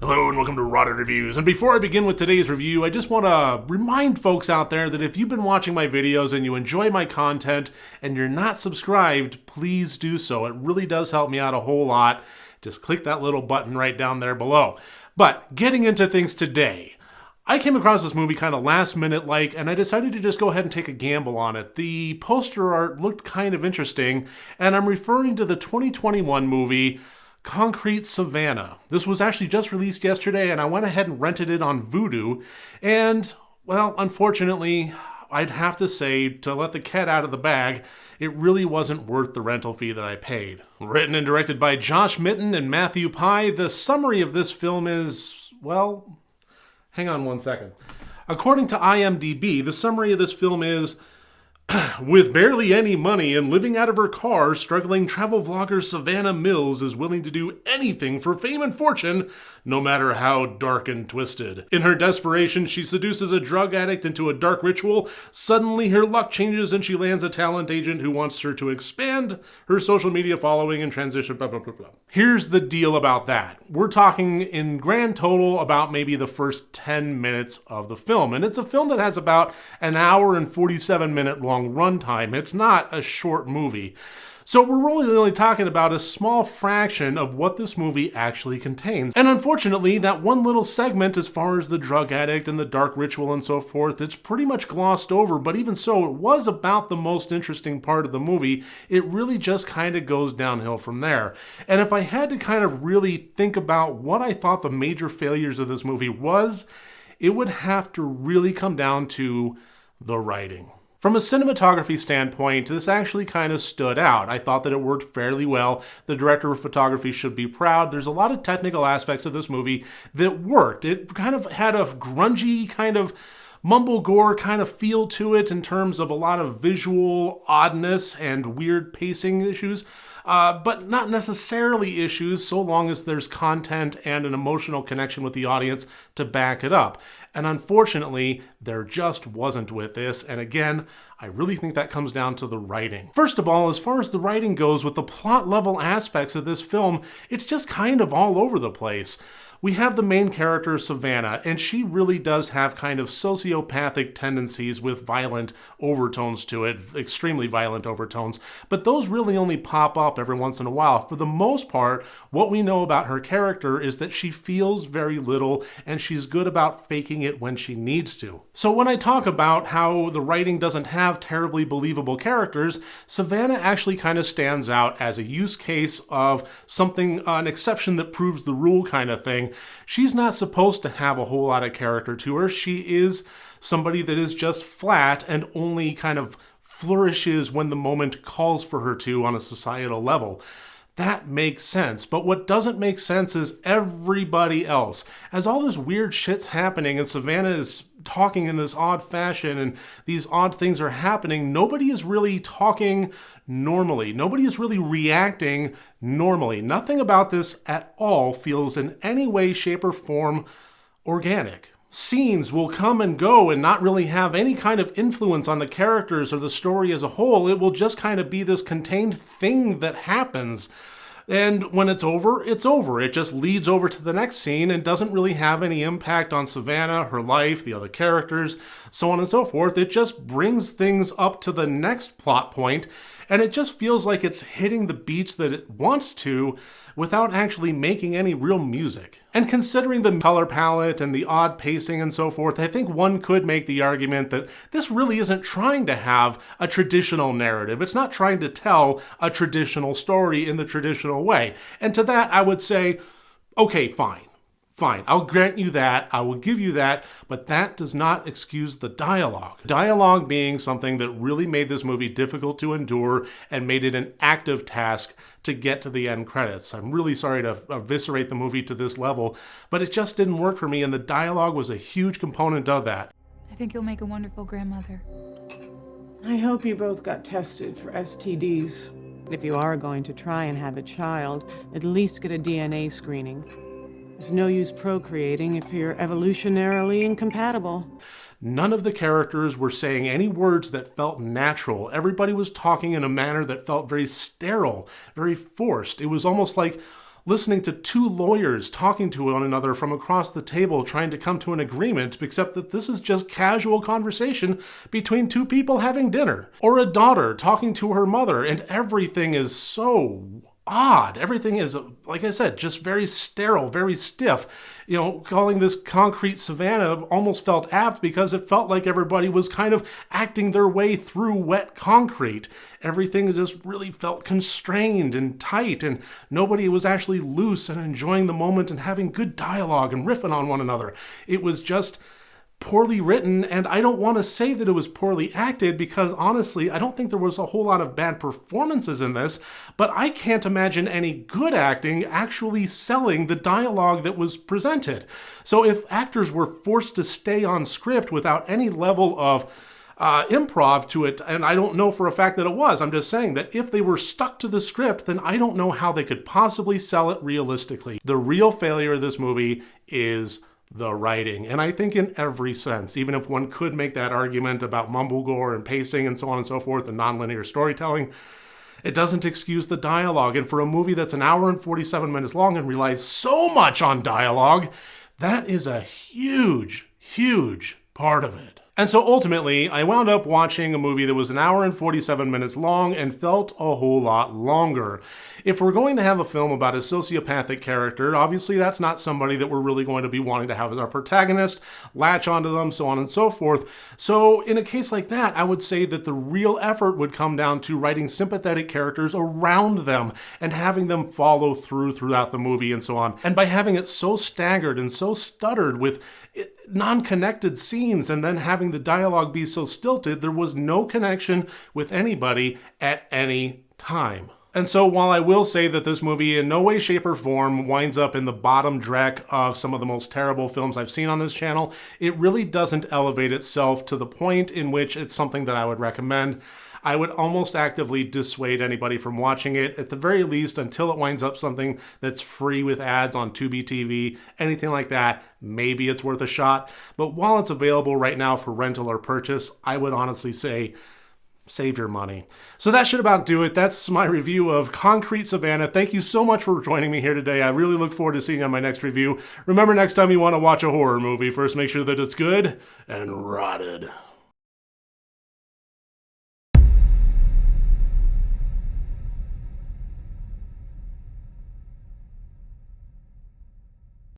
Hello and welcome to Rotted Reviews. And before I begin with today's review, I just want to remind folks out there that if you've been watching my videos and you enjoy my content and you're not subscribed, please do so. It really does help me out a whole lot. Just click that little button right down there below. But getting into things today, I came across this movie kind of last minute and I decided to just go ahead and take a gamble on it. The poster art looked kind of interesting, and I'm referring to the 2021 movie Concrete Savanna. This was actually just released yesterday, and I went ahead and rented it on Vudu, and, well, unfortunately, I'd have to say, to let the cat out of the bag, it really wasn't worth the rental fee that I paid. Written and directed by Josh Mitten and Matthew Pye, the summary of this film is, well, hang on one second. According to IMDb, the summary of this film is, with barely any money and living out of her car, struggling travel vlogger Savanna Mills is willing to do anything for fame and fortune, no matter how dark and twisted. In her desperation, she seduces a drug addict into a dark ritual. Suddenly, her luck changes and she lands a talent agent who wants her to expand her social media following and transition, blah, blah, blah, blah. Here's the deal about that. We're talking in grand total about maybe the first 10 minutes of the film. And it's a film that has about an hour and 47-minute long runtime. It's not a short movie. So we're really only talking about a small fraction of what this movie actually contains. And unfortunately, that one little segment as far as the drug addict and the dark ritual and so forth, it's pretty much glossed over, but even so, it was about the most interesting part of the movie. It really just kind of goes downhill from there. And if I had to kind of really think about what I thought the major failures of this movie was, it would have to really come down to the writing. From a cinematography standpoint, this actually kind of stood out. I thought that it worked fairly well. The director of photography should be proud. There's a lot of technical aspects of this movie that worked. It kind of had a grungy kind of mumble-gore kind of feel to it in terms of a lot of visual oddness and weird pacing issues, but not necessarily issues so long as there's content and an emotional connection with the audience to back it up. And unfortunately, there just wasn't with this. And again, I really think that comes down to the writing. First of all, as far as the writing goes, with the plot level aspects of this film, it's just kind of all over the place. We have the main character, Savanna, and she really does have kind of sociopathic tendencies with violent overtones to it, extremely violent overtones, but those really only pop up every once in a while. For the most part, what we know about her character is that she feels very little, and she's good about faking it when she needs to. So when I talk about how the writing doesn't have terribly believable characters, Savanna actually kind of stands out as a use case of something, an exception that proves the rule kind of thing. She's not supposed to have a whole lot of character to her. She is somebody that is just flat and only kind of flourishes when the moment calls for her to on a societal level. That makes sense, but what doesn't make sense is everybody else. As all this weird shit's happening and Savanna is talking in this odd fashion and these odd things are happening, nobody is really talking normally. Nobody is really reacting normally. Nothing about this at all feels in any way, shape, or form organic. Scenes will come and go and not really have any kind of influence on the characters or the story as a whole. It will just kind of be this contained thing that happens. And when it's over, it's over. It just leads over to the next scene and doesn't really have any impact on Savanna, her life, the other characters, so on and so forth. It just brings things up to the next plot point, and it just feels like it's hitting the beats that it wants to without actually making any real music. And considering the color palette and the odd pacing and so forth, I think one could make the argument that this really isn't trying to have a traditional narrative. It's not trying to tell a traditional story in the traditional way. And to that, I would say, okay, fine. Fine, I'll grant you that, I will give you that, but that does not excuse the dialogue. Dialogue being something that really made this movie difficult to endure and made it an active task to get to the end credits. I'm really sorry to eviscerate the movie to this level, but it just didn't work for me, and the dialogue was a huge component of that. I think you'll make a wonderful grandmother. I hope you both got tested for STDs. If you are going to try and have a child, at least get a DNA screening. There's no use procreating if you're evolutionarily incompatible. None of the characters were saying any words that felt natural. Everybody was talking in a manner that felt very sterile, very forced. It was almost like listening to two lawyers talking to one another from across the table trying to come to an agreement, except that this is just casual conversation between two people having dinner. Or a daughter talking to her mother, and everything is so odd. Everything is, like I said, just very sterile, very stiff. You know, calling this concrete Savanna almost felt apt because it felt like everybody was kind of acting their way through wet concrete. Everything just really felt constrained and tight, and nobody was actually loose and enjoying the moment and having good dialogue and riffing on one another. It was just poorly written, and I don't want to say that it was poorly acted because honestly, I don't think there was a whole lot of bad performances in this, but I can't imagine any good acting actually selling the dialogue that was presented. So if actors were forced to stay on script without any level of improv to it, and I don't know for a fact that it was, I'm just saying that if they were stuck to the script, then I don't know how they could possibly sell it realistically. The real failure of this movie is the writing, and I think in every sense, even if one could make that argument about mumblegore and pacing and so on and so forth and nonlinear storytelling, it doesn't excuse the dialogue. And for a movie that's an hour and 47 minutes long and relies so much on dialogue, that is a huge, huge part of it. And so ultimately, I wound up watching a movie that was an hour and 47 minutes long and felt a whole lot longer. If we're going to have a film about a sociopathic character, obviously that's not somebody that we're really going to be wanting to have as our protagonist, latch onto them, so on and so forth. So in a case like that, I would say that the real effort would come down to writing sympathetic characters around them and having them follow throughout the movie and so on. And by having it so staggered and so stuttered with non-connected scenes and then having the dialogue be so stilted, there was no connection with anybody at any time. And so while I will say that this movie in no way, shape, or form winds up in the bottom dreck of some of the most terrible films I've seen on this channel, it really doesn't elevate itself to the point in which it's something that I would recommend. I would almost actively dissuade anybody from watching it, at the very least until it winds up something that's free with ads on Tubi TV, anything like that. Maybe it's worth a shot. But while it's available right now for rental or purchase, I would honestly say save your money. So that should about do it. That's my review of Concrete Savanna. Thank you so much for joining me here today. I really look forward to seeing you on my next review. Remember, next time you want to watch a horror movie, first make sure that it's good and rotted.